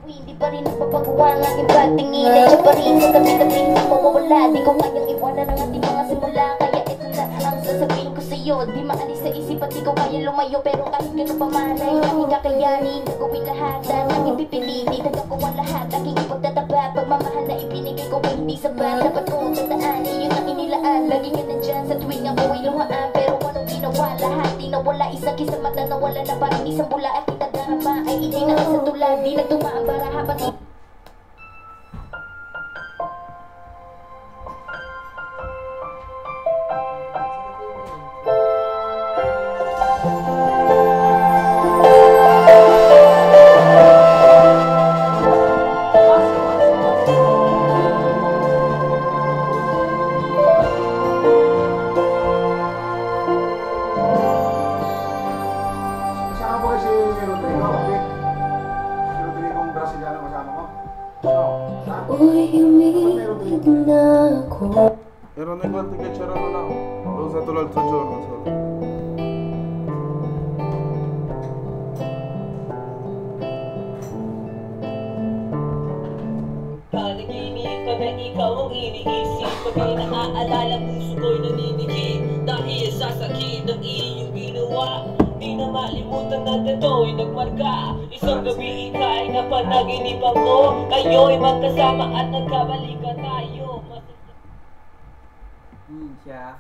Hindi pa rin nagpapagawa ng aking pagtingin ay siya pa rin sa tabi-tabi hindi mawawala. Di ko kayang iwanan ang ating mga simula. Kaya ito na ang sasabihin ko sa'yo. Di maalis sa isip at di ko kaya lumayo. Pero kahit gano'n pa man ay aking kakayanin. Gagawin lahat ang aking pipilitin. Nagagawa lahat aking ipagtatapat. Pagmamahal na ibinigay ko ay hindi sapat. Dapat ko tataanin yun ang inilaan. Lagi ka nandyan sa tuwing ako ay luhaan. Pero anong ginawa lahat di nawala. Isang kisamat na nawala na parang isang bula. Aking nadarama ay hindi na sa tulad. Di nagtumaan para habang uy, umibig na ako. Meron na yung ticket siya rin na doon sa tulad sa Jordan. Panaginip ka na ikaw ang iniisip. Pagkaya naaalala puso ko'y naninigit. Dahil sa sakit ng iyong ginawa, di na malimutan na dato'y nagmarka. Isang gabi ika'y napanaginipan ko. Kayo'y magkasama at nagkabalikan tayo. Siya